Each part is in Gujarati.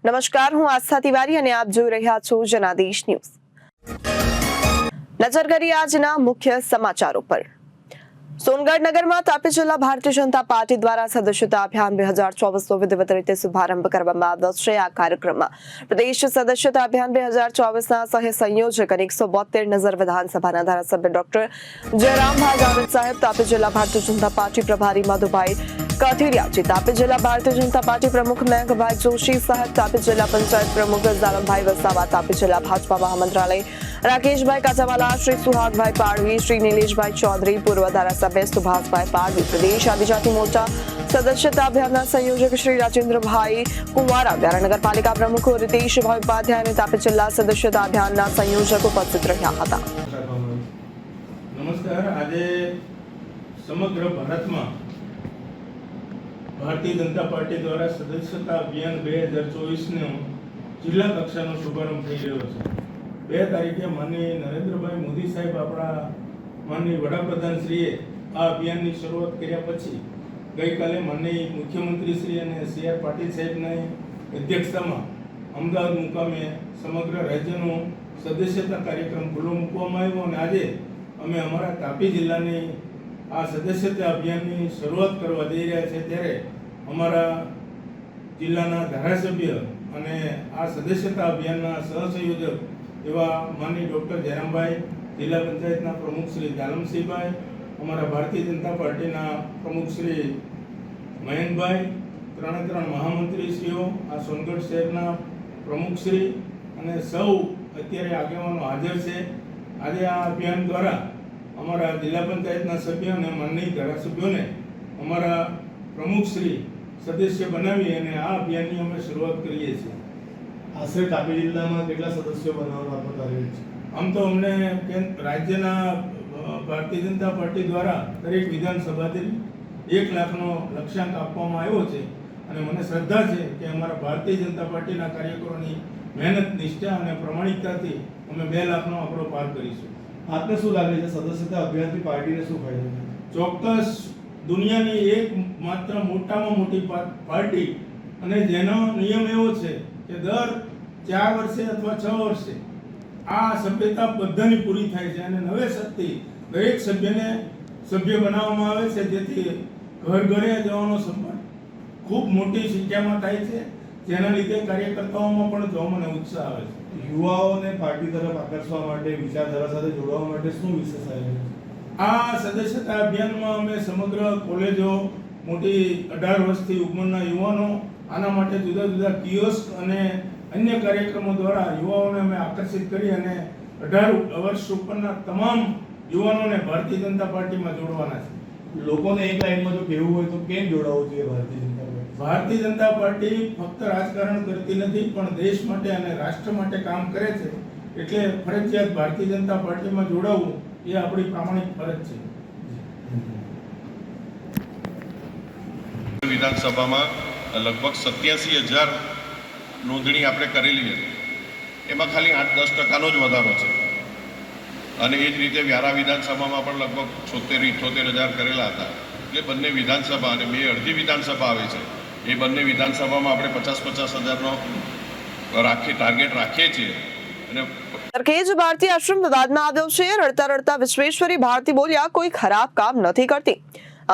નમસ્કાર, હું આસ્થા તિવારી અને આપ જોઈ રહ્યા છો જનાદેશ ન્યૂઝ। નજર કરીએ આજના મુખ્ય સમાચારો પર। સોનગઢ નગરમાં તાપી જિલ્લા ભારતીય જનતા પાર્ટી દ્વારા સદસ્યતા અભિયાન 2024નો વિધિવત રીતે શુભારંભ કરવામાં આવ્યો છે। આ કાર્યક્રમમાં પ્રદેશ સદસ્યતા અભિયાન 2024ના સહ સંયોજક અને 172 નજર વિધાનસભાના ધારાસભ્ય ડોક્ટર જયરામભાઈ જાવેદ સાહેબ, તાપી જિલ્લા ભારતીય જનતા પાર્ટી પ્રભારી મધુભાઈ કાઠિડિયાજી, તાપી જિલ્લા ભારતીય જનતા પાર્ટી પ્રમુખ મેઘભાઈ જોશી સાહેબ, તાપી જિલ્લા પંચાયત પ્રમુખ ઝાલમભાઈ વસાવા, તાપી જિલ્લા ભાજપા મહામંત્રાલય રાકેશભાઈ કાચાવાલા, શ્રી સુહાગભાઈ પાડવી, શ્રી નીલેશભાઈ ચૌધરી, પૂર્વ ધારાસભ્ય સુભાષભાઈ પાડવી, પ્રદેશ આદિજાતિ મોરચા સદસ્યતા અભિયાનના સંયોજક શ્રી રાજેન્દ્રભાઈ કુંવારા, વ્યારા નગરપાલિકા પ્રમુખ રીતેશભાઈ ઉપાધ્યાય અને તાપી જિલ્લા સદસ્યતા અભિયાનના સંયોજક ઉપસ્થિત રહ્યા હતા। નમસ્કાર। આજે સમગ્ર ભારતમાં ભારતીય જનતા પાર્ટી દ્વારા સદસ્યતા અભિયાન 2024નો જિલ્લા કક્ષાનો શુભારંભ થઈ રહ્યો છે। 2 તારીખે માનનીય નરેન્દ્રભાઈ મોદી સાહેબ, આપણા માનનીય વડાપ્રધાનશ્રીએ આ અભિયાનની શરૂઆત કર્યા પછી ગઈકાલે માનનીય મુખ્યમંત્રી શ્રી અને CR પાટીલ સાહેબની અધ્યક્ષતામાં અમદાવાદ મુકામે સમગ્ર રાજ્યનો સદસ્યતા કાર્યક્રમ ખુલ્લો મૂકવામાં આવ્યો અને આજે અમે અમારા તાપી જિલ્લાની આ સદસ્યતા અભિયાનની શરૂઆત કરવા જઈ રહ્યા છે। ત્યારે અમારા જિલ્લાના ધારાસભ્ય અને આ સદસ્યતા અભિયાનના સહસંયોજક એવા માનનીય ડૉક્ટર જયરામભાઈ, જિલ્લા પંચાયતના પ્રમુખ શ્રી ઝાલમસિંહભાઈ, અમારા ભારતીય જનતા પાર્ટીના પ્રમુખ શ્રી મયંકભાઈ, 3 મહામંત્રીશ્રીઓ, આ સોનગઢ શહેરના પ્રમુખશ્રી અને સૌ અત્યારે આગેવાનો હાજર છે। આજે આ અભિયાન દ્વારા અમારા જિલ્લા પંચાયતના સભ્ય અને માનનીય ધારાસભ્યોને અમારા પ્રમુખશ્રી સદસ્ય બનાવી અને આ અભિયાનની અમે શરૂઆત કરીએ છીએ। આશરે તાપી જિલ્લામાં કેટલા સદસ્યો બનાવવાનો આપણો ટાર્ગેટ છે? આમ તો અમને રાજ્યના ભારતીય જનતા પાર્ટી દ્વારા દરેક વિધાનસભાથી 1 લાખનો લક્ષ્યાંક આપવામાં આવ્યો છે અને મને શ્રદ્ધા છે કે અમારા ભારતીય જનતા પાર્ટીના કાર્યકરોની મહેનત, નિષ્ઠા અને પ્રમાણિકતાથી અમે 2 લાખનો આંકડો પાર કરીશું। આપને શું લાગે છે સદસ્યતા અભિયાનથી પાર્ટીને શું ફાયદો છે? ચોક્કસ દુનિયાની એકમાત્ર મોટામાં મોટી પાર્ટી અને જેનો નિયમ એવો છે કે દર 4 વર્ષે અથવા 6 વર્ષે આ સભ્યતા બધાની પૂરી થાય છે અને નવેસરથી દરેક સભ્યને સભ્ય બનાવવામાં આવે છે, જેથી ઘર ઘરે જવાનો સંપર્ક ખૂબ મોટી સંખ્યામાં થાય છે, જેના લીધે કાર્યકર્તાઓમાં પણ જોવામાં ઉત્સાહ આવે છે। યુવાઓને પાર્ટી તરફ આકર્ષવા માટે, વિચારધારા સાથે જોડવા માટે શું વિશેષ આયોજન? આ સદસ્યતા અભિયાનમાં અમે સમગ્ર કોલેજો, મોટી 18 વર્ષથી ઉંમરના યુવાનો, આના માટે જુદા જુદા કિયોસ્ક અને અન્ય કાર્યક્રમો દ્વારા યુવાઓને અમે આકર્ષિત કરી અને 18 વર્ષ ઉપરના તમામ યુવાનોને ભારતીય જનતા પાર્ટીમાં જોડવાના છે। લોકોને એક લાઈનમાં જો કહેવું હોય તો કેમ જોડાવવું જોઈએ ભારતીય જનતા પાર્ટી? ભારતીય જનતા પાર્ટી ફક્ત રાજકારણ કરતી નથી, પણ દેશ માટે અને રાષ્ટ્ર માટે કામ કરે છે, એટલે ફરજિયાત ભારતીય જનતા પાર્ટીમાં જોડાવવું એ આપણી પ્રામાણિક ફરજ છે। વિધાનસભામાં લગભગ 87,000 નોંધણી આપણે કરેલી હતી, એમાં ખાલી 8-10% જ વધારો છે અને એ જ રીતે વ્યારા વિધાનસભામાં પણ લગભગ 76-78,000 કરેલા હતા। એટલે બંને વિધાનસભા અને 2 અડધી વિધાનસભા આવે છે, એ બંને વિધાનસભામાં આપણે 50-50,000નો ટાર્ગેટ રાખીએ છીએ। અને સરખેજ ભારતી આશ્રમ વિવાદમાં આવ્યો છે। રડતા રડતા વિશ્વેશ્વરી ભારતી બોલ્યા, કોઈ ખરાબ કામ નથી કરતી।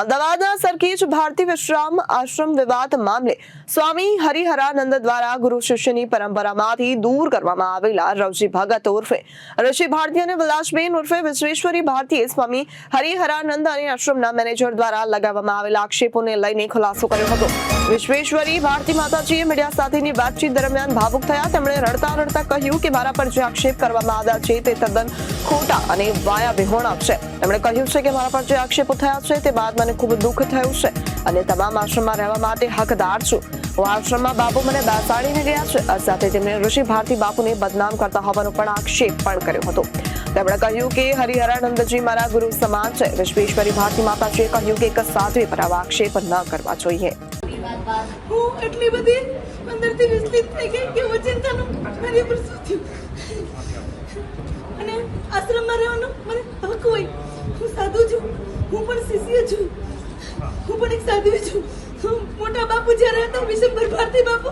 અમદાવાદના સરખેજ ભારતી વિશ્રામ આશ્રમ વિવાદ મામલે સ્વામી હરિહરાનંદ દ્વારા ગુરુ શિષ્યની પરંપરામાંથી દૂર કરવામાં આવેલા રવજી ભગત ઉર્ફે ઋષિ ભારતી અને વિલાસબેન ઉર્ફે વિશ્વેશ્વરી ભારતીએ સ્વામી હરિહરાનંદ અને આશ્રમના મેનેજર દ્વારા લગાવવામાં આવેલા આક્ષેપોને લઈને ખુલાસો કર્યો હતો। વિશ્વેશ્વરી ભારતી માતાજીએ મીડિયા સાથેની વાતચીત દરમિયાન ભાવુક થયા। તેમણે રડતા રડતા કહ્યું કે મારા પર જે આક્ષેપ કરવામાં આવ્યા છે તે તદ્દન ખોટા અને વાયા વિહોણા છે। તેમણે કહ્યું છે કે મારા પર જે આક્ષેપો થયા છે તે બાદ મને ખૂબ દુઃખ થયું છે અને તમામ આશ્રમમાં રહેવા માટે હકદાર છું। હું આશ્રમમાં બાપુ મને બેસાડીને ગયા છે। આ સાથે તેમણે ઋષિ ભારતી બાપુને બદનામ કરતા હોવાનો પણ આક્ષેપ પણ કર્યો હતો। તેમણે કહ્યું કે હરિહરાનંદજી મારા ગુરુ સમાન છે। વિશ્વેશ્વરી ભારતી માતાજીએ કહ્યું કે એક સાધ્વી પર આવા આક્ષેપ ન કરવા જોઈએ। હું એટલી બધી અંદરથી વિચલિત થઈ ગઈ કે ઓચિંતાનું મારી પર શું થયું અને આશ્રમમાં રહેવાનો મને હક હોય। હું સાધુ છું, હું પણ શિષ્ય છું, હું પણ એક સાધ્વી છું। મોટા બાપુ જ્યારે હતા વિશંભર ભારતી બાપુ,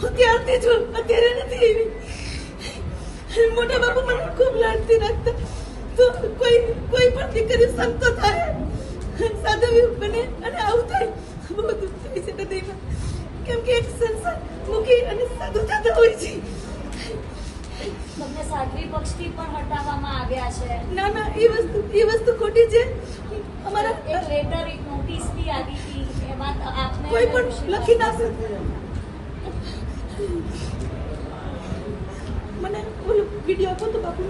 હું ત્યારથી છું, અત્યારે નથી આવી. મોટા બાપુ મને ખૂબ લાડથી રાખતા. તો કોઈ પણ દીકરી સંતો થાય, સાધુ બને અને આવું થાય, બહુ દુઃખ થાય છે હૃદયમાં. કેમ કે એક સંસાર મૂકી અને સાધુ થતા હોય છે. તમને સાધ્વી પક્ષથી પણ હટાવવામાં આવ્યા છે. ના, એ વસ્તુ ખોટી છે. અમારા એક લેટર, એક નોટિસ બી આવી હતી, એમાં આપને કોઈ પણ લખી ના શકે. મને ઓલું વિડીયો આપો તો બાપુ.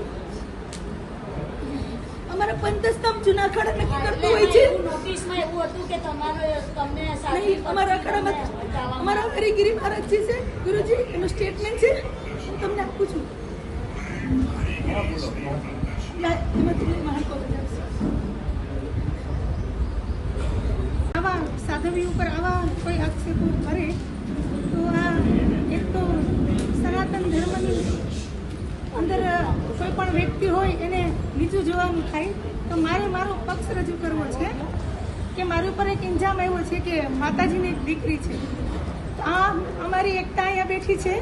અમારા પંચસ્તંભ જૂના અખાડા નક્કી કરતો હોય છે. નોટિસમાં એવું હતું કે તમને સાધ્વી નહીં, અમારા અખાડામાં અમારા હરિગીરી મહારાજજી છે, ગુરુજી, એનું સ્ટેટમેન્ટ છે, હું તમને આપું છું. ના, એમાં તમને મહાન કોલેજ આવશે. આવા સાધવી ઉપર આવા કોઈ આક્ષેપો કરે તો આ એક તો સનાતન ધર્મની અંદર કોઈ પણ વ્યક્તિ હોય એને નીચું જોવાનું થાય. તો મારે મારો પક્ષ રજૂ કરવો છે કે મારી ઉપર એક ઇન્જામ આવ્યો છે કે માતાજીની એક દીકરી છે. તો આ અમારી એકતા અહીંયા બેઠી છે,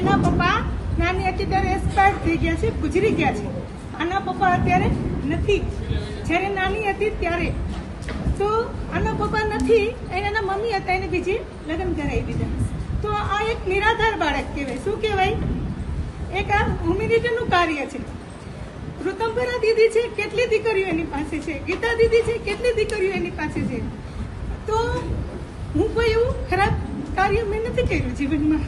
એના પપ્પા નાની હતી ત્યારે એક્સપાયર થઈ ગયા છે, ગુજરી ગયા છે. આના પપ્પા અત્યારે નથી, જ્યારે નાની હતી ત્યારે. તો આના પપ્પા નથી, એના મમ્મી હતા, એને બીજી લગ્ન કરાવી દીધા. તો આ એક નિરાધાર બાળક કહેવાય. શું કહેવાય? એક આ હ્યુમિનિટીનું કાર્ય છે. ઋતંભરા દીદી છે, કેટલી દીકરીઓ એની પાસે છે. ગીતા દીદી છે, કેટલી દીકરીઓ એની પાસે છે. તો હું કોઈ એવું ખરાબ કાર્ય મેં નથી કર્યું જીવનમાં.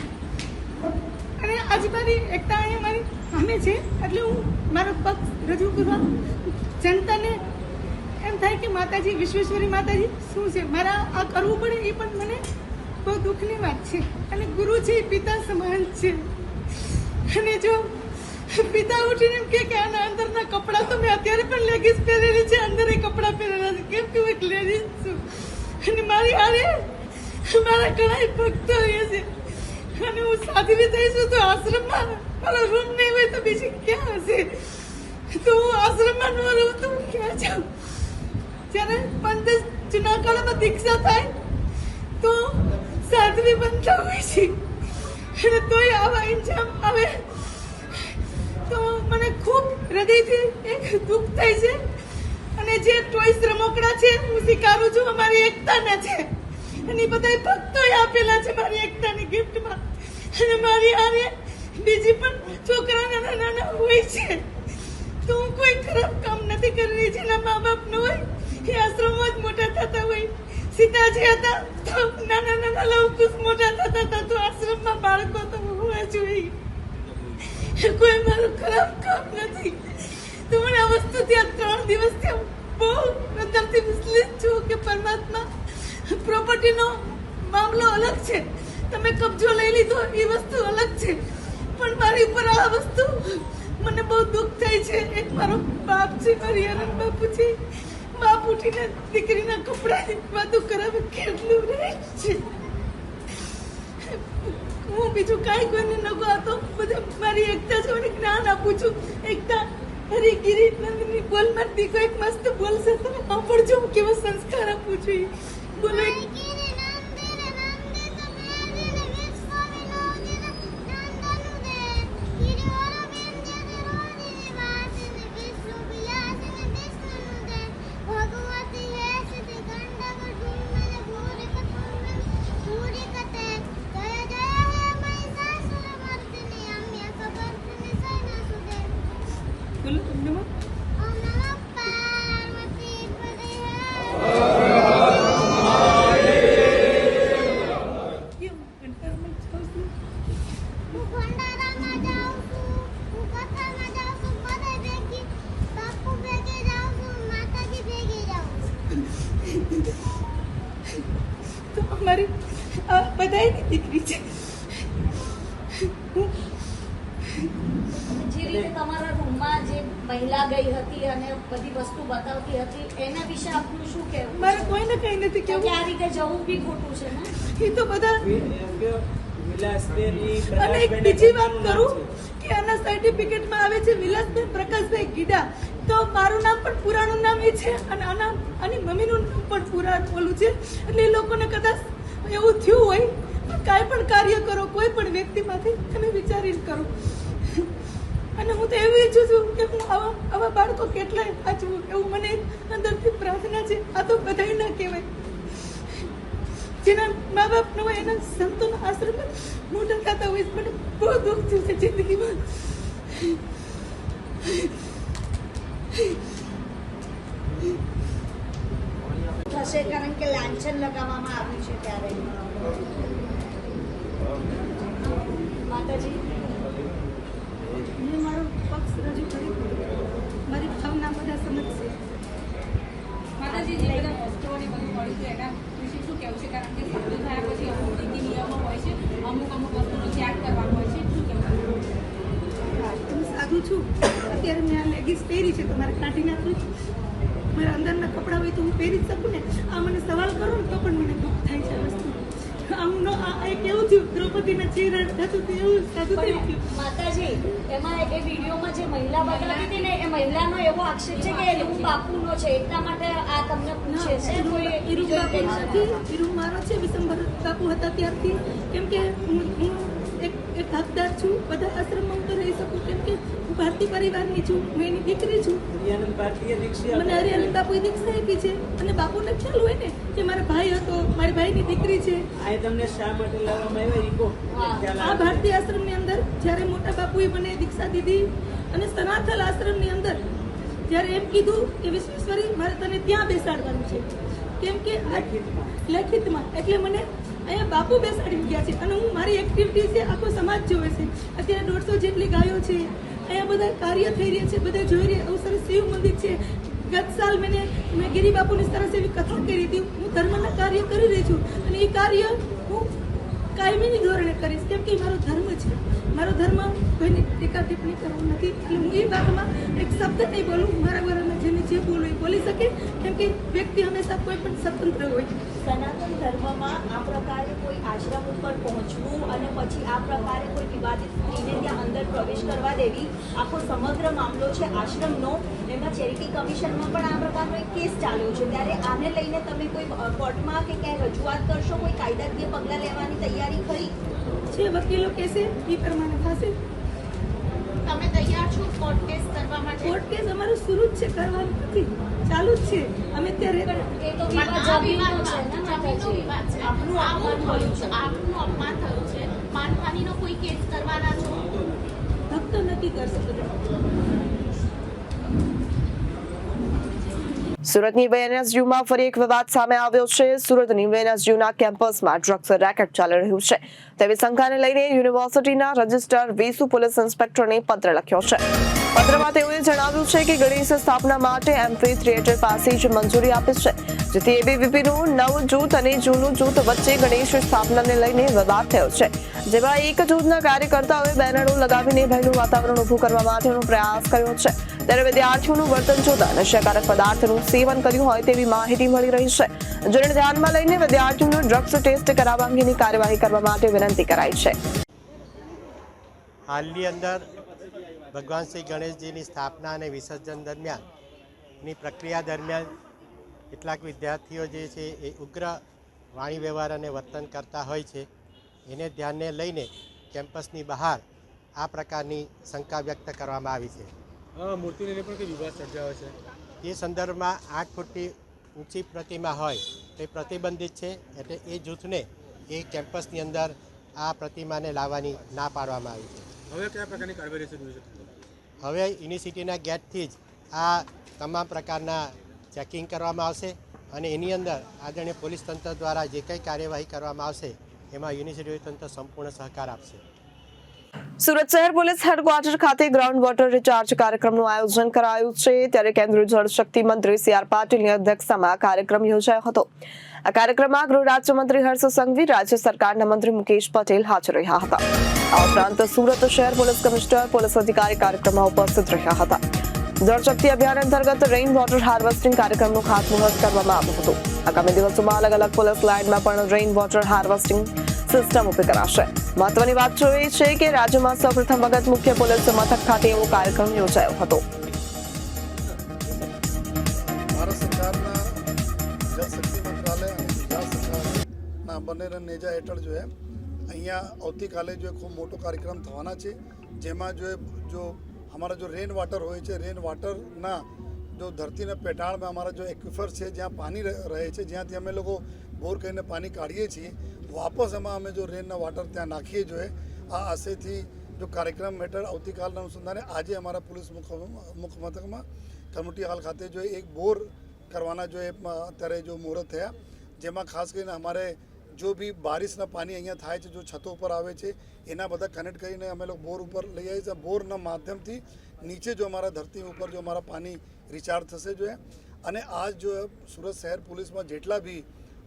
અને આજ મારી એકતા અહીંયા મારી સામે છે, એટલે હું મારો પક્ષ રજૂ કરવા જનતાને એમ થાય કે માતાજી, વિશ્વેશ્વરી માતાજી શું છે, મારા આ કરવું પડે એ પણ મને બહુ દુઃખની વાત છે. અને ગુરુ છે એ પિતા સમાન છે. અને જો પિતા ઉઠીને એમ કે આના અંદરના કપડાં તો મેં અત્યારે પણ લેગીસ પહેરેલી છે, અંદર એ કપડાં પહેરેલા છે, કેમ કે હું એક લેડીઝ છું. અને મારી હારે મારા ઘણા ભક્તો રહે છે. અને હું સાધવી થઈશું તો આશ્રમમાં મારો રૂમ નહીં હોય તો બીજી ક્યાં હશે? તો હું આશ્રમમાં ન રહું તો હું ક્યાં જાઉં? જ્યારે 15 જૂના કાળમાં દીક્ષા થાય તો સાધવી બનતા હોય છે, અને તોય આવા ઇન્જામ આવે તો મને ખૂબ હૃદયથી એક દુઃખ થાય છે. અને જે ટોયસ રમકડા છે હું સ્વીકારું છું, અમારી એકતાના છે, અને બધા ભક્તોએ આપેલા છે મારી એકતાની ગિફ્ટમાં. અને મારી હારે બીજી પણ છોકરા નાના નાના હોય છે. તો હું કોઈ ખરાબ કામ નથી કરી રહી. જેના મા બાપ ન હોય એ આશ્રમમાં જ મોટા થતા હોય. સીતાજી હતા તો નાના નાના લવકુશ મોટા થતા હતા, તો આશ્રમમાં બાળકો તો હોવા જોઈએ. કોઈ મારું ખરાબ કામ નથી. તો મને આ વસ્તુથી આ 3 દિવસથી બહુ અંદરથી વિચલિત છું કે પરમાત્મા, પ્રોપર્ટીનો મામલો અલગ છે, તમે કબજો લઈ લીધો એ વસ્તુ અલગ છે, પણ મારી ઉપર આ વસ્તુ મને બહુ દુઃખ થાય છે. એક મારો બાપ છે, મારી હરણ બાપુ છે, બાપ ઉઠીને દીકરીના કપડાની વાતો કરાવે, કેટલું રહે છે. હું બીજું કાંઈ કોઈને ન કહો, બધા મારી એકતા છે, મને જ્ઞાન આપું છું. એકતા હરિગીરી નંદની બોલ મારતી કોઈક મસ્ત બોલશે, તમે સાંભળજો હું કેવો સંસ્કાર આપું છું. બોલો બોલો તમને તો અમારી આ બધાની દીકરી છે. જે રીતે તમારા રૂમમાં જે મહિલા ગઈ હતી અને બધી વસ્તુ બતાવતી હતી, એના વિશે આપનું શું કહેવું? મારે કોઈને કઈ નથી કે કેવું. આ રીતે જવું બી ખોટું છે ને? એ તો બધા. અને એક બીજી વાત કરું કે આના સર્ટિફિકેટમાં આવે છે વિલાસબેન પ્રકાશભાઈ ગીડા. તો મારું નામ પણ પુરાણું નામ એ છે, અને આની મમ્મીનું નામ પણ પુરાણ ઓલું છે. એટલે એ લોકોને કદાચ એવું થયું હોય કાંઈ પણ કાર્ય કરો, કોઈ પણ વ્યક્તિમાંથી તમે વિચારીને કરો. અને હું તો એવું ઈચ્છું છું કે હું આવા બાળકો કેટલાય સાચવું, એવું મને અંદરથી પ્રાર્થના છે. આ તો બધાય ના કહેવાય, જેના મા બાપ ન હોય એના સંતોના આશ્રમમાં મોટા થતા હોય. મને બહુ દુઃખ થયું છે જિંદગીમાં. થશે કારણ કે લાંછન લગાવવામાં આવ્યું છે ત્યારે. માતાજી, મેં મારો પક્ષ રજૂ કર્યો, મારી ભાવના બધા સમજશે. માતાજી, જે બધા વસ્તુઓને બધું મળ્યું છે એના વિશે શું કહેવું છે? કારણ કે સાધુ થયા પછી અમુક નીતિ નિયમો હોય છે, અમુક વસ્તુનો ત્યાગ કરવાનો હોય છે, શું કહેવું? હું સાધુ છું, અત્યારે મેં આ લેગીસ પહેરી છે, તમારે કાઢી નાખું છું. મારા અંદરના કપડાં હોય તો હું પહેરી જ શકું ને. આ મને સવાલ કરો ને તો પણ મને દુઃખ થાય છે આ વસ્તુ. એક એવું થયું, દ્રૌપદીના ચહેરા થતું એવું સાધુ થઈ ગયું. માતાજી, એમાં એ વિડીયોમાં જે મહિલા બતાવી હતી ને, એ મહિલાનો એવો આક્ષેપ છે કે એ રૂમ બાપુનો છે, એટલા માટે આ તમને પૂછે છે. કોઈ ઈરૂમ બાપુ નથી, ઈરૂમ મારો છે. વિશંભર બાપુ હતા ત્યારથી. કેમ કે હું એક હકદાર છું, બધા આશ્રમમાં હું તો રહી શકું. કેમ કે હું ભારતીય પરિવારની છું, હું એની દીકરી છું. મને હરિયાનંદ બાપુએ દીક્ષા આપી છે. અને બાપુને ખ્યાલ હોય ને કે મારા ભાઈ હતો, મારી ભાઈની દીકરી છે. આ ભારતીય આશ્રમની અંદર જ્યારે મોટા બાપુએ મને દીક્ષા દીધી અને સનાથલ આશ્રમની અંદર જ્યારે એમ કીધું કે વિશ્વેશ્વરી મારે તને ત્યાં બેસાડવાનું છે, કેમ કે લેખિતમાં, એટલે મને અહીંયા બાપુ બેસાડી ગયા છે. અને હું મારી એક્ટિવિટી છે, આખો સમાજ જોવે છે. અત્યારે 150 જેટલી ગાયો છે, અહીંયા બધા કાર્ય થઈ રહ્યા છે, બધા જોઈ રહ્યા. એવું સરસ શિવ મંદિર છે. ગત સાલ મેં ગિરી બાપુની સરસ એવી કથા કરી હતી. હું ધર્મના કાર્ય કરી રહી છું અને એ કાર્ય હું કાયમી ધોરણે કરીશ, કેમ કે મારો ધર્મ છે. મારો ધર્મ કોઈને ટીકા ટિપ્પણી કરવું નથી. એટલે હું એ વાતમાં એક શબ્દ નહીં બોલું. મારા ઘરમાં જેને જે બોલવું એ બોલી શકે, કેમ કે વ્યક્તિ હંમેશા કોઈ પણ સ્વતંત્ર હોય. સનાતન ધર્મમાં આ પ્રકારે કોઈ આશ્રમ ઉપર પહોંચવું અને પછી આ પ્રકારે કોઈ વિવાદિત સ્ત્રીને ત્યાં અંદર પ્રવેશ કરવા દેવી, આખો સમગ્ર મામલો છે આશ્રમનો. એમાં ચેરિટી કમિશનમાં પણ આ પ્રકારનો એક કેસ ચાલ્યો છે. ત્યારે આને લઈને તમે કોઈ કોર્ટમાં કે ક્યાંય રજૂઆત કરશો? કોઈ કાયદાકીય પગલાં લેવાની તૈયારી ખરી? જે વકીલો કહેશે એ પ્રમાણે થશે. તમે તૈયાર છો કોર્ટ કેસ કરવા માટે? કોર્ટ કેસ અમારું શરૂ જ છે, કરવાનું નથી, ચાલુ જ છે. અમે ત્યારે એ તો વિવાદ જમીનનો છે ને માતાજી. આપનું અપમાન થયું છે, માનહાનિનો કોઈ કેસ કરવાના છો? ભક્ત નથી કરશે. સુરતની VNSUમાં ફરી એક વિવાદ સામે આવ્યો છે. સુરતની VNSUના કેમ્પસમાં ડ્રગ્સ રેકેટ ચાલી રહ્યું છે તેવી શંકાને લઈને યુનિવર્સિટીના રજિસ્ટ્રાર વેસુ પોલીસ ઇન્સ્પેક્ટરને પત્ર લખ્યો છે. પત્રમાં તેઓએ જણાવ્યું છે કે ગણેશ સ્થાપના માટે એમ્ફી થિયેટર પાસે જ મંજૂરી આપી છે, જેથી એબીવીપીનું નવું જૂથ અને જૂનું જૂથ વચ્ચે ગણેશ સ્થાપનાને લઈને વિવાદ થયો છે, જેમાં એક જૂથના કાર્યકર્તાઓએ બેનરો લગાવીને ભયનું વાતાવરણ ઊભું કરવા માટેનો પ્રયાસ કર્યો છે. ત્યારે વિદ્યાર્થીઓનું વર્તન જોતા નશાકારક પદાર્થનું સેવન કર્યું હોય તેવી માહિતી મળી રહી છે, જેને ધ્યાનમાં લઈને વિદ્યાર્થીઓનું ડ્રગ્સ ટેસ્ટ કરાવવા અંગેની કાર્યવાહી કરવા માટે વિનંતી કરાઈ છે. હાલની અંદર ભગવાન શ્રી ગણેશજીની સ્થાપના અને વિસર્જન દરમિયાનની પ્રક્રિયા દરમિયાન કેટલાક વિદ્યાર્થીઓ જે છે એ ઉગ્ર વાણી વ્યવહાર અને વર્તન કરતા હોય છે. એને ધ્યાને લઈને કેમ્પસની બહાર આ પ્રકારની શંકા વ્યક્ત કરવામાં આવી છે. મૂર્તિને લઈને પણ કોઈ વિવાદ સર્જાયો છે. એ સંદર્ભમાં 8 ફૂટથી ઊંચી પ્રતિમા હોય તે પ્રતિબંધિત છે, એટલે એ જૂથને એ કેમ્પસની અંદર આ પ્રતિમાને લાવવાની ના પાડવામાં આવી છે. હવે કયા પ્રકારની કાર્યવાહી રહેશે? હવે યુનિવર્સિટીના ગેટથી જ આ તમામ પ્રકારના ચેકિંગ કરવામાં આવશે અને એની અંદર આદરણીય પોલીસ તંત્ર દ્વારા જે કંઈ કાર્યવાહી કરવામાં આવશે એમાં યુનિવર્સિટી તંત્ર સંપૂર્ણ સહકાર આપશે. સુરત શહેર પોલીસ હેડક્વાર્ટર ખાતે ગ્રાઉન્ડ વોટર રિચાર્જ કાર્યક્રમનું આયોજન કરાયું છે. ત્યારે કેન્દ્રીય જળશક્તિ મંત્રી CR પાટીલની અધ્યક્ષતામાં આ કાર્યક્રમ યોજાયો હતો. આ કાર્યક્રમમાં ગૃહ રાજ્યમંત્રી હર્ષ સંઘવી, રાજ્ય સરકારના મંત્રી મુકેશ પટેલ હાજર રહ્યા હતા. આ ઉપરાંત સુરત શહેર પોલીસ કમિશનર, પોલીસ અધિકારી કાર્યક્રમમાં ઉપસ્થિત રહ્યા હતા. જળશક્તિ અભિયાન અંતર્ગત રેઇન વોટર હાર્વેસ્ટિંગ કાર્યક્રમનું ખાતમુહૂર્ત કરવામાં આવ્યું હતું. આગામી દિવસોમાં અલગ અલગ પોલીસ લાઇનમાં પણ રેઇન વોટર હાર્વેસ્ટિંગ સિસ્ટમ ઉભી કરાશે. મહત્વની વાત એ છે કે રાજ્યમાં સૌપ્રથમ વખત મુખ્ય પોલીસ મથક ખાતે એવો કાર્યક્રમ યોજાયો હતો. ભારત સરકારના જળ શક્તિ મંત્રાલય અને ગુજરાત સરકારના બંનેના નેજા હેઠળ જો અહીંયા આવતીકાલે જો ખૂબ મોટો કાર્યક્રમ થવાના છે, જેમાં જો અમારા જો રેન વોટર હોય છે, રેન વોટરના જો ધરતીના પેટાળમાં અમારા જો એક્વિફર છે, જ્યાં પાણી રહે છે, જ્યાંથી અમે લોકો બોર કરીને પાણી કાઢીએ છીએ, વાપસ એમાં અમે જો રેનના વોટર ત્યાં નાખીએ જોઈએ. આ આશયથી જો કાર્યક્રમ હેઠળ આવતીકાલના અનુસંધાને આજે અમારા પોલીસ મુખ્ય મથકમાં કમ્યુનિટી હોલ ખાતે જો એક બોર કરવાના જો અત્યારે જો મુહૂર્ત થયા, જેમાં ખાસ કરીને અમારે जो भी बारिशના પાણી અહીંયા થાય છે, જો છતો ઉપર આવે છે, એના બધા કનેક્ટ કરીને અમે લોકો બોર ઉપર લઈ આવીએ છીએ. બોરના માધ્યમથી નીચે જો અમારા ધરતી ઉપર જો અમારા પાણી રિચાર્જ થશે જોઈએ. અને આજ જો સુરત શહેર પોલીસમાં જેટલા બી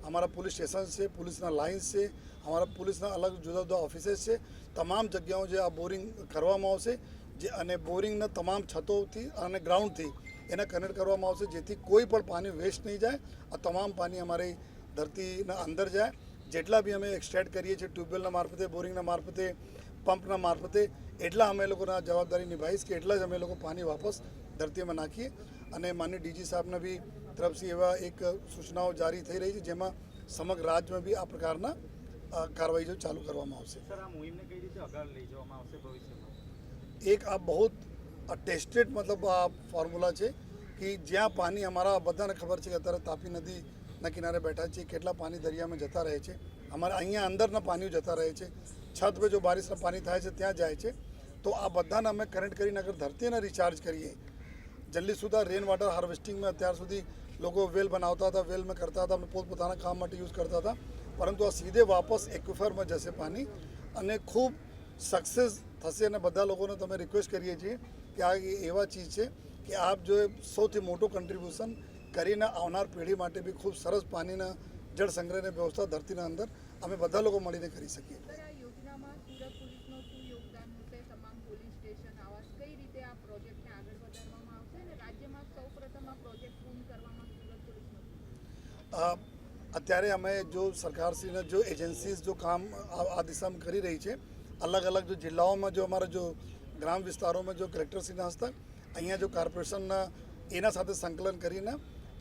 અમારા પોલીસ સ્ટેશન છે, પોલીસના લાઇન્સ છે, અમારા પોલીસના અલગ જુદા જુદા ઓફિसेस છે, તમામ જગ્યાઓ જે આ બોરિંગ કરવામાં આવશે, જે અને બોરિંગના તમામ છતોથી અને ગ્રાઉન્ડથી એને કનેક્ટ કરવામાં આવશે, જેથી કોઈ પણ પાણી વેસ્ટ નહીં જાય. આ તમામ પાણી અમારી ધરતીના અંદર જાય. જેટલા બી અમે એક્સટ્રેક્ટ કરીએ છીએ ટ્યુબવેલના મારફતે, બોરિંગના મારફતે, પંપના મારફતે, એટલા અમે લોકોના જવાબદારી નિભાવીશ કે એટલા જ અમે લોકો પાણી વાપસ ધરતીમાં નાખીએ. અને માનનીય ડીજી સાહેબના બી તરફથી એવા એક સૂચનાઓ જારી થઈ રહી છે, જેમાં સમગ્ર રાજ્યમાં બી આ પ્રકારના કાર્યવાહી જો ચાલુ કરવામાં આવશે. એક આ બહુ ટેસ્ટેડ મતલબ આ ફોર્મ્યુલા છે કે જ્યાં પાણી અમારા બધાને ખબર છે કે અત્યારે તાપી નદીના કિનારે બેઠા છીએ, કેટલા પાણી દરિયામાં જતા રહે છે. અમારા અહીંયા અંદરના પાણીઓ જતા રહે છે, છત પર જો બારિશના પાણી થાય છે ત્યાં જાય છે. તો આ બધાને અમે કનેક્ટ કરીને અગર ધરતીને રિચાર્જ કરીએ, જલ્દી સુધા રેન વોટર હાર્વેસ્ટિંગમાં અત્યાર સુધી લોકો વેલ બનાવતા હતા, વેલમાં કરતા હતા, પોતપોતાના કામ માટે યુઝ કરતા હતા, પરંતુ આ સીધે વાપસ એક્વિફરમાં જશે પાણી અને ખૂબ સક્સેસ થશે. અને બધા લોકોને તમે રિક્વેસ્ટ કરીએ છીએ કે આ એવા ચીજ છે કે આપ જો સૌથી મોટું કન્ટ્રીબ્યુશન કરીને આવનાર પેઢી માટે બી ખૂબ સરસ પાણીના જળ સંગ્રહની વ્યવસ્થા ધરતીના અંદર અમે બધા લોકો મળીને કરી શકીએ. અત્યારે અમે જો સરકારશ્રીના જો એજન્સીઝ જો કામ આ દિશામાં કરી રહી છે, અલગ અલગ જો જિલ્લાઓમાં જો અમારા જો ગ્રામ વિસ્તારોમાં જો કલેક્ટરશ્રીના હસ્તક, અહીંયા જો કોર્પોરેશનના એના સાથે સંકલન કરીને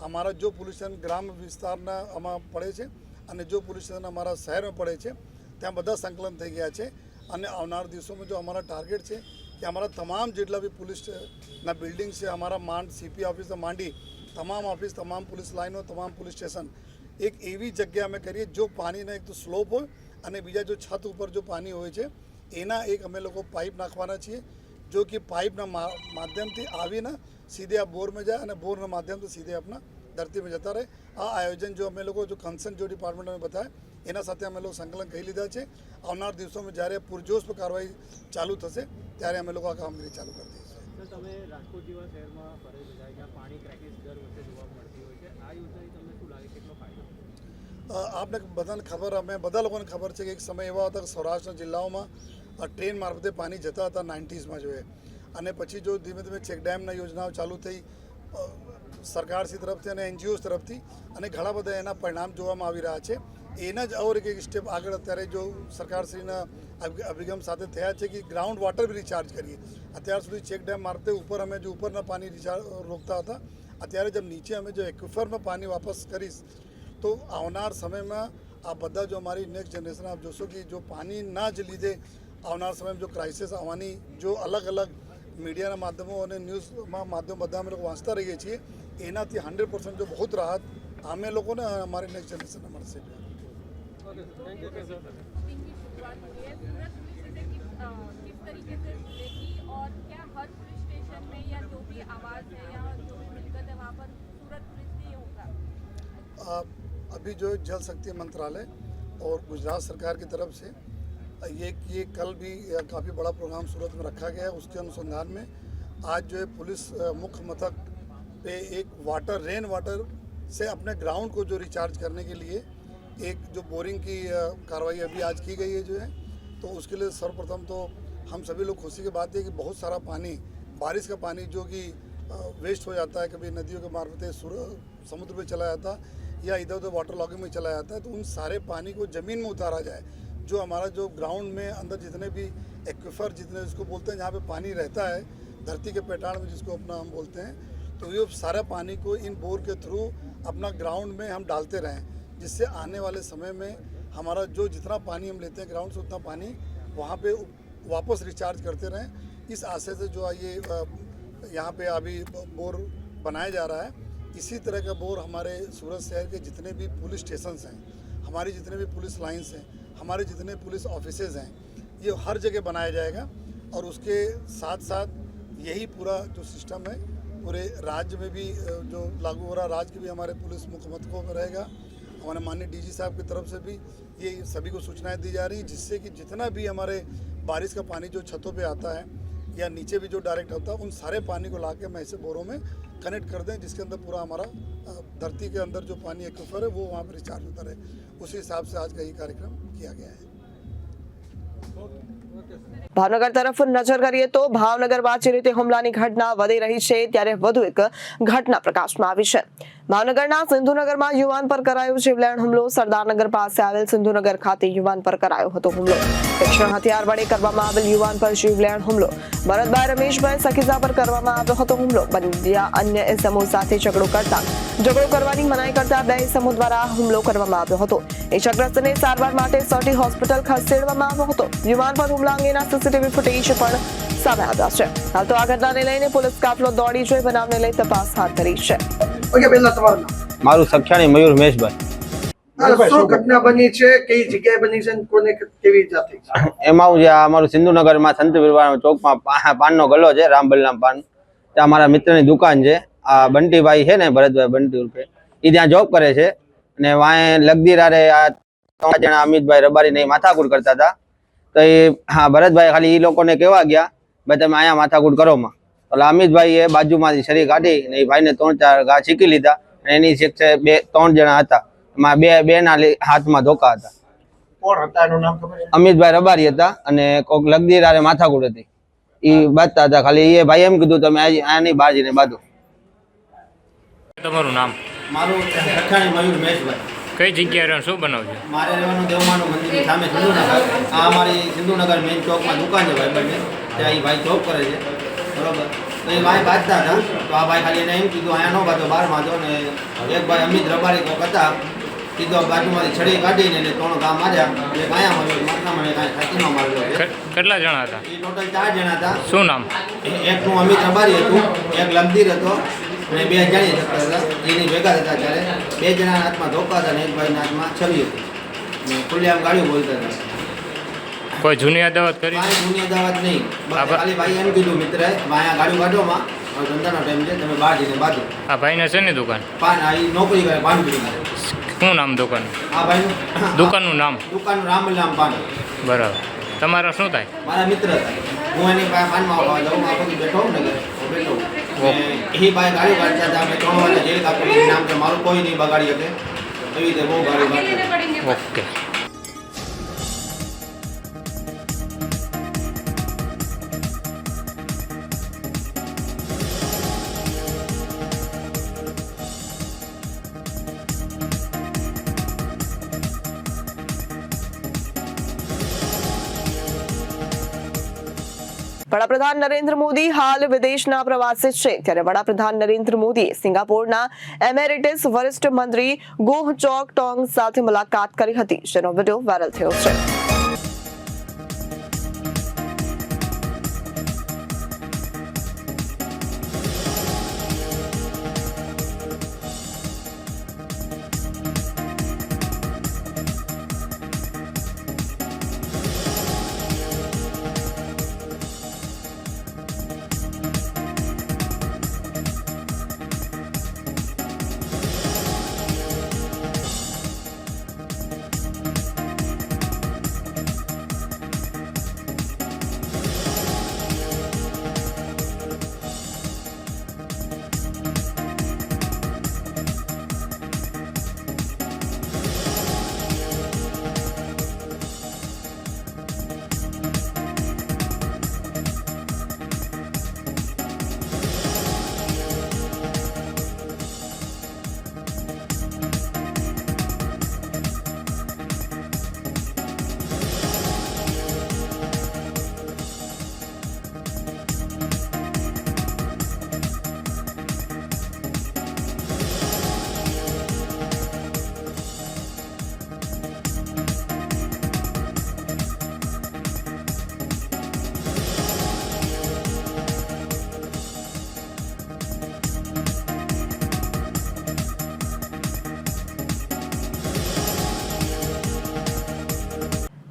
અમારા જો પોલીસ સ્ટેશન ગ્રામ વિસ્તારના આમાં પડે છે અને જો પોલીસ સ્ટેશન અમારા શહેરમાં પડે છે, ત્યાં બધા સંકલન થઈ ગયા છે. અને આવનાર દિવસોમાં જો અમારા ટાર્ગેટ છે કે અમારા તમામ જેટલા બી પોલીસના બિલ્ડિંગ છે, અમારા માંડ સીપી ઓફિસથી માંડી તમામ ઓફિસ, તમામ પોલીસ લાઇનો, તમામ પોલીસ સ્ટેશન એક એવી જગ્યા અમે કરીએ જો પાણીના એક તો સ્લોપ હોય અને બીજા જો છત ઉપર જો પાણી હોય છે, એના એક અમે લોકો પાઇપ નાખવાના છીએ, जो कि पाइप ना माध्यम थी आवी ना सीधे आप बोर में जाए और बोर ना माध्यम से सीधे अपना धरती में जता रहे. आ आयोजन जो अमे लोग जो कंसर्न जो डिपार्टमेंट में बताए एना साथे अमे लोग संकलन कही लीधा है. आवनार दिवसों में જ્યારે પૂરજોશ પર કાર્યવાહી ચાલુ થશે ત્યારે અમે લોકો આ કામગીરી ચાલુ કરી દઈશું. તમે રાજકોટ જેવા શહેરમાં ફરેલું જાય જ્યાં પાણી ક્રાઇસિસ દર વખતે જોવા મળતી હોય છે, આ યોજનાથી તમને શું લાગે કેટલો ફાયદો? आपने બધાને ખબર, અમે બધા લોકોને ખબર છે કે એક સમય એવા હતા કે સૌરાષ્ટ્રના જિલ્લાઓમાં ટ્રેન મારફતે પાણી જતા હતા 90sમાં જોઈએ, અને પછી જો ધીમે ધીમે ચેક ડેમના યોજનાઓ ચાલુ થઈ સરકારશ્રી તરફથી અને એનજીઓસ તરફથી, અને ઘણા બધા એના પરિણામ જોવામાં આવી રહ્યા છે. એના જ और એક સ્ટેપ આગળ અત્યારે જો સરકારશ્રીના અભિગમ સાથે થયા છે કે ગ્રાઉન્ડ વોટર બી રિચાર્જ કરીએ. અત્યાર સુધી ચેક ડેમ મારફતે ઉપર અમે જો ઉપરના પાણી રિચાર્જ રોકતા હતા, અત્યારે જब નીચે અમે જો એક્વિફરમાં પાણી વાપસ કરીશ તો આવનાર સમયમાં આ બધા જો અમારી નેક્સ્ટ જનરેશન આપ જોશો કે જો પાણી ના જ લીધે આવનાર સમયમાં જો ક્રાઇસિસ આવવાની જો અલગ અલગ મીડિયાના માધ્યમો અને ન્યૂઝમાં માધ્યમ બધા અમે લોકો વાંચતા રહીએ છીએ, એનાથી 100% जो बहुत राहत અમે લોકોને हमारे नेक्स्ट जनरेशन में મળશે. किस तरीके से देखी और क्या हर पुलिस स्टेशन में या जो भी आवाज़ है या जो भी मिलकत है वहाँ पर सूरत पुलिस भी होगा? अभी जो जल शक्ति मंत्रालय और गुजरात सरकार की तरफ से ये कल भी काफ़ी बड़ा प्रोग्राम सूरत में रखा गया है. उसके अनुसंधान में आज जो है पुलिस मुख्य मथक पे एक वाटर रेन वाटर से अपने ग्राउंड को जो रिचार्ज करने के लिए एक जो बोरिंग की कार्रवाई अभी आज की गई है जो है, तो उसके लिए सर्वप्रथम तो हम सभी लोग खुशी की बात है कि बहुत सारा पानी, बारिश का पानी जो कि वेस्ट हो जाता है, कभी नदियों के मार्फत समुद्र में चला जाता या इधर उधर वाटर लॉगिंग में चला जाता है, तो उन सारे पानी को ज़मीन में उतारा जाए. जो हमारा जो ग्राउंड में अंदर जितने भी एक्विफर जितने जिसको बोलते हैं जहाँ पे पानी रहता है धरती के पेटाड़ में जिसको अपना हम बोलते हैं, तो ये सारा पानी को इन बोर के थ्रू अपना ग्राउंड में हम डालते रहें, जिससे आने वाले समय में हमारा जो जितना पानी हम लेते हैं ग्राउंड से उतना पानी वहाँ पे वापस रिचार्ज करते रहें, इस आशय से जो ये यहाँ पे अभी बोर बनाया जा रहा है। इसी तरह का बोर हमारे सूरत शहर के जितने भी पुलिस स्टेशंस हैं, हमारी जितने भी पुलिस लाइन्स हैं, हमारे जितने पुलिस ऑफिसेज हैं, ये हर जगह बनाया जाएगा। और उसके साथ साथ यही पूरा जो सिस्टम है पूरे राज्य में भी जो लागू हो रहा है, राज्य के भी हमारे पुलिस मुख्यमंत्रियों में रहेगा। हमारे माननीय डीजी साहब की तरफ से भी ये सभी को सूचनाएं दी जा रही हैं, जिससे कि जितना भी हमारे बारिश का पानी जो छतों पे आता है या नीचे भी जो डायरेक्ट होता है, उन सारे पानी को ला के हम ऐसे बोरों में कनेक्ट कर दें, जिसके अंदर पूरा हमारा धरती के अंदर जो पानी एक्विफर है वो वहाँ पर रिचार्ज होता रहे। उसी हिसाब से आज का ये कार्यक्रम किया गया है। ભાવનગર તરફ નજર કરીએ તો ભાવનગરમાં જે રીતે હુમલાની ઘટના વધી રહી છે ત્યારે વધુ એક ઘટના પ્રકાશમાં આવી છે। ભાવનગરના સિંધુનગરમાં યુવાન પર કરાયો જીવલેણ હુમલો। સરદારનગર પાસે આવેલ સિંધુનગર ખાતે યુવાન પર કરાયો હતો હુમલો। તીક્ષ્ણ હથિયાર વડે કરવામાં આવેલ યુવાન પર જીવલેણ હુમલો। ભરતભાઈ રમેશભાઈ સખીજા પર કરવામાં આવ્યો હતો હુમલો। બંને અન્ય ઇસમો સાથે ઝઘડો કરવાની મનાઈ કરતા બે ઇસમો દ્વારા હુમલો કરવામાં આવ્યો હતો। ઇજાગ્રસ્તને સારવાર માટે સટી હોસ્પિટલ ખસેડવામાં આવ્યો હતો। યુવાન પર હુમલા અંગેના સીસીટીવી ફૂટેજ પણ સામે આવ્યા છે। હાલ તો આ ઘટનાને લઈને પોલીસ કાફલો દોડી જઈ બનાવને લઈ તપાસ હાથ ધરી છે। ઓકે, પહેલા તમારું નામ? મારું સખ્યાણી મયુર મહેશભાઈ। શું ઘટના બની છે, કઈ જગ્યાએ બની છે, કોને કેવી ઇજા થઈ છે? એમાં હું જે અમારું સિંધુનગરમાં સંત વિરવાણા ચોકમાં પાનનો ગલ્લો છે, રામબલરામ પાન, ત્યાં મારા મિત્રની દુકાન છે। આ બંટીભાઈ છે ને, ભરતભાઈ બંટી રૂપે, એ ત્યાં જોબ કરે છે અને વાંહે લગદીરારે આ 3 જણા અમિતભાઈ રબારી ને માથાકૂટ કરતા હતા। તો એ ભરતભાઈ ખાલી એ લોકોને કહેવા ગયા ભાઈ તમે અહીંયા માથાકૂટ કરો માં। એટલે અમિતભાઈએ બાજુમાંથી છરી કાઢી ને એ ભાઈને 3-4 ઘા ચીકી લીધા અને એની શિક્ષે 2-3 જણા હતા, એમાં બેના હાથમાં ધોકા હતા। કોણ હતા એનું નામ ખબર છે? અમિતભાઈ રબારી હતા અને કોક લગદીરારે માથાકૂટ હતી, એ બાંધતા હતા। ખાલી એ ભાઈ એમ કીધું તમે આ નહીં બાજીને બાંધો। તમારું નામ? મારું સખ્યાણી મયુર મહેશભાઈ। કઈ જગ્યાએ રહો, શું બનાવ છે? મારે રહેવાનું દેવમાનું મંદિરની સામે સિંધુનગર। આ અમારી સિંધુનગર મેઇન ચોકમાં દુકાન છે ભાઈ, ત્યાં એ ભાઈ જોબ કરે છે, બરોબર। તો એ ભાઈ બાંધતા હતા, તો આ ભાઈ ખાલી એને એમ કીધું અહીંયા ન બાંધો, બહાર બાંધો ને એક ભાઈ અમિત રબારી કોક હતા, કીધો બાજુમાંથી છડી કાઢીને એને 3 ઘા માર્યા, એક અહીંયા માર્યો, માથામાં એક અહીંયા છાતીમાં મારેલો છે। કેટલા જણા હતા? એ ટોટલ 4 જણા હતા। શું નામ? એકનું અમિત રબારી હતું, એક લગદીર હતો અને 2 જાણી શકતા હતા, એની ભેગા હતા। ત્યારે 2 જણાના હાથમાં ધોકા હતા અને એક ભાઈના હાથમાં છરી હતી અને ખુલ્લેઆમ ગાડીઓ બોલતા હતા। કોઈ જૂની અદાવત કરી? કાંઈ જૂની અદાવત નહીં, ખાલી ભાઈ એમ કીધું મિત્રએ અહીંયા ગાડીઓ કાઢોમાં, ધંધાનો ટાઈમ છે, તમે બહાર જઈને બાંધો। આ ભાઈને છે ને દુકાન? પાન આ નોકરી કરે, પાનપુરી કરે। શું નામ દુકાન? આ ભાઈનું દુકાનનું નામ? દુકાનનું રામબલરામ પાન। બરાબર, તમારો શું થાય? મારા મિત્ર હતા, હું એની પાસે પાનમાં આવવા જાઉં, આ બધું બેઠો હોઉં ને બેઠો, એ ભાઈ ગાડી કાઢતા હતા, અમે 3 વાગે જેલ કાપી નામ કે મારું કોઈ નહીં બગાડી શકે, એવી રીતે બહુ ગાડી કાઢતા। ઓકે। વડાપ્રધાન નરેન્દ્ર મોદી હાલ વિદેશના પ્રવાસે છે ત્યારે વડાપ્રધાન નરેન્દ્ર મોદીએ સિંગાપોરના એમેરિટસ વરિષ્ઠ મંત્રી ગોહ ચોક ટોંગ સાથે મુલાકાત કરી હતી, જેનો વિડીયો વાયરલ થયો છે।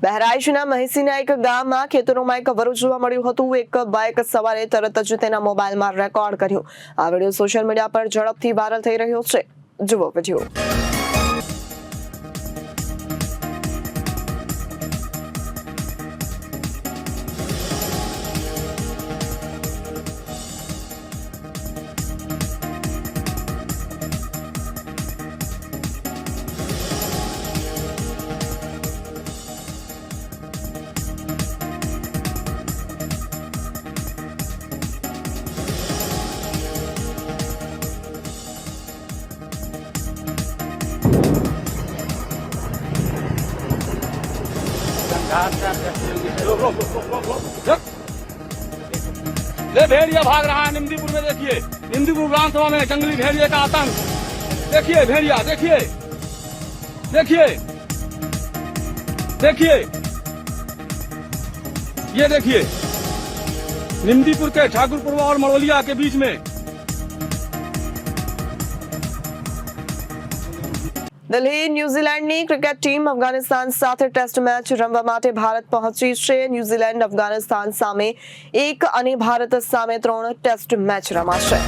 બહેરાઈચના મહેસીના એક ગામમાં ખેતરોમાં એક વરુ જોવા મળ્યું હતું. એક બાઇક સવારે તરત જ તેના મોબાઈલમાં રેકોર્ડ કર્યું. આ વિડીયો સોશિયલ મીડિયા પર ઝડપથી વાયરલ થઈ રહ્યો છે. જુઓ વિડીયો. ले भेड़िया भाग रहा है निमदीपुर में। देखिए निमदीपुर विधानसभा में जंगली भेड़िए का आतंक। देखिए भेड़िया, देखिए देखिए देखिए, ये देखिए निमदीपुर के ठाकुरपुर और मड़ोलिया के बीच में। દિલ્હી ન્યુઝીલેન્ડની ક્રિકેટ ટીમ અફઘાનિસ્તાન સાથે ટેસ્ટ મેચ રમવા માટે ભારત પહોંચી છે. ન્યુઝીલેન્ડ અફઘાનિસ્તાન સામે 1 અને ભારત સામે 3 ટેસ્ટ મેચ રમાશે.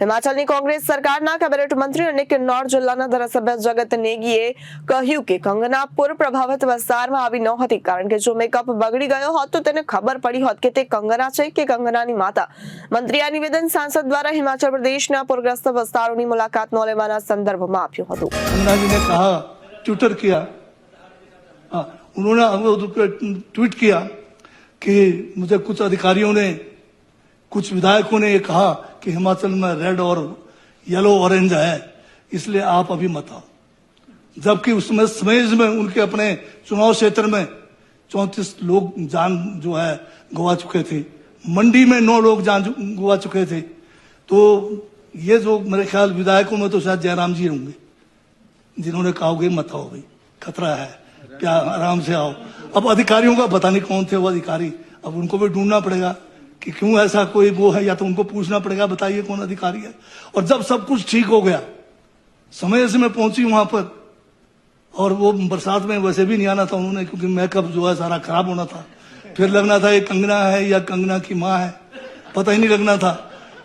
હિમાચલની કોંગ્રેસ સરકારના કેબિનેટ મંત્રી અને કિન્નૌર જિલ્લાના ધારાસભ્ય જગત નેગીએ કહ્યું કે કંગનાપુર પ્રભાવિત વિસ્તારમાં આવી ન હતી, કારણ કે જો મેકઅપ બગડી ગયો હોત તો તેને ખબર પડી હોત કે તે કંગના છે કે કંગનાની માતા. મંત્રીએ આ નિવેદન સાંસદ દ્વારા હિમાચલ પ્રદેશના પૂરગ્રસ્ત વિસ્તારોની મુલાકાત ન લેવાના સંદર્ભમાં આપ્યું હતું. कंगना जी ने कहा, ट्विटर किया, उन्होंने ट्वीट किया कि मुझे कुछ अधिकारियों ने, कुछ विधायकों ने ये कहा कि हिमाचल में रेड और येलो ऑरेंज है, इसलिए आप अभी मत आओ. जबकि उसमें समेज में उनके अपने चुनाव क्षेत्र में 34 लोग जान जो है गवा चुके थे, मंडी में 9 लोग जान गवा चुके थे. तो ये जो मेरे ख्याल विधायकों में तो शायद जयराम जी होंगे जिन्होंने कहा होगा मत आओ भाई, खतरा है, क्या आराम से आओ. अब अधिकारियों का पता नहीं कौन थे वो अधिकारी, अब उनको भी ढूंढना पड़ेगा कि क्यों ऐसा कोई वो है, या तो उनको पूछना पड़ेगा बताइए कौन अधिकारी है. और जब सब कुछ ठीक हो गया, समय से मैं पहुंची वहां पर और वो बरसात में वैसे भी नहीं आना था उन्होंने, क्योंकि मेकअप जो है सारा खराब होना था। फिर लगना था ये कंगना है या कंगना की माँ है, पता ही नहीं लगना था।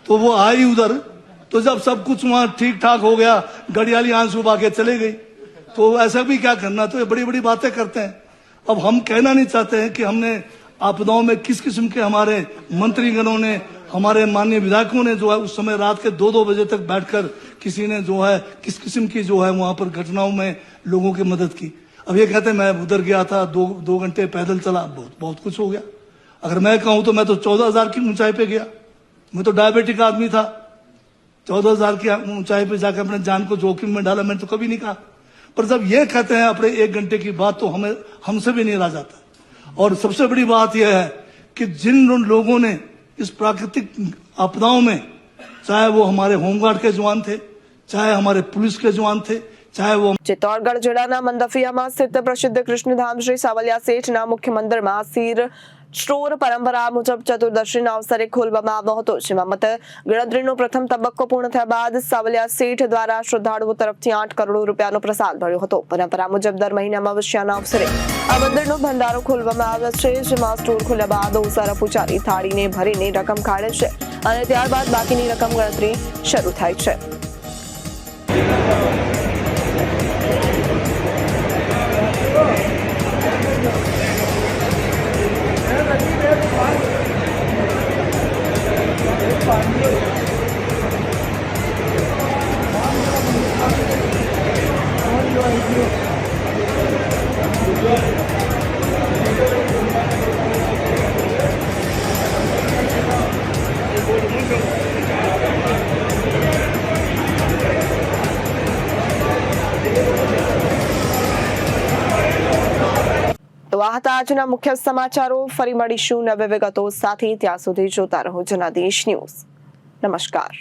तो वो आई उधर, तो जब सब कुछ वहां ठीक ठाक हो गया, गड़ियाली आंसू बहा के चले गई। तो ऐसा भी क्या करना, तो ये बड़ी बड़ी बातें करते हैं। अब हम कहना नहीं चाहते हैं कि हमने आपदाओं में किस किस्म के हमारे मंत्रीगणों ने, हमारे माननीय विधायकों ने जो है उस समय रात के 2-2 बजे तक बैठकर किसी ने जो है किस किस्म की जो है वहां पर घटनाओं में लोगों की मदद की। अब ये कहते हैं मैं उधर गया था, 2 घंटे पैदल चला, बहुत कुछ हो गया। अगर मैं कहूं तो मैं तो 14,000 की ऊंचाई पे गया, मैं तो डायबिटिक आदमी था। 14,000 की ऊंचाई पे जाकर अपने जान को जोखिम में डाला, मैंने तो कभी नहीं कहा। पर जब ये कहते हैं अपने 1 घंटे की बात, तो हमें हमसे भी नहीं रहा जाता। और सबसे बड़ी बात यह है कि जिन लोगों ने इस प्राकृतिक आपदाओं में, चाहे वो हमारे होमगार्ड के जवान थे, चाहे हमारे पुलिस के जवान थे, चाहे वो ચિત્તોડગઢ જિલ્લાના મંદફિયામાં સ્થિત પ્રસિદ્ધ કૃષ્ણધામ શ્રી સાવલિયા શેઠના મુખ્ય મંદિરમાં સિર સ્ટોર પરંપરા મુજબ ચતુર્દશીના અવસરે ખોલવામાં આવ્યો હતો, જેમાં મત ગણતરીનો પ્રથમ તબક્કો પૂર્ણ થયા બાદ સાવલિયા શેઠ દ્વારા શ્રદ્ધાળુઓ તરફથી 8 કરોડ રૂપિયાનો પ્રસાદ મળ્યો હતો। પરંપરા મુજબ દર મહિનામાં અમાવસ્યાના અવસરે આ મંદિરનો ભંડારો ખોલવામાં આવ્યો છે, જેમાં સ્ટોર ખોલ્યા બાદ ઓસારા પૂજારી થાળીને ભરીને રકમ કાઢે છે અને ત્યારબાદ બાકીની રકમ ગણતરી શરૂ થાય છે। તો આ હતા આજના મુખ્ય સમાચારો। ફરી મળીશું નવી વિગતો સાથે, ત્યાં સુધી જોતા રહો જનાદેશ ન્યૂઝ। નમસ્કાર।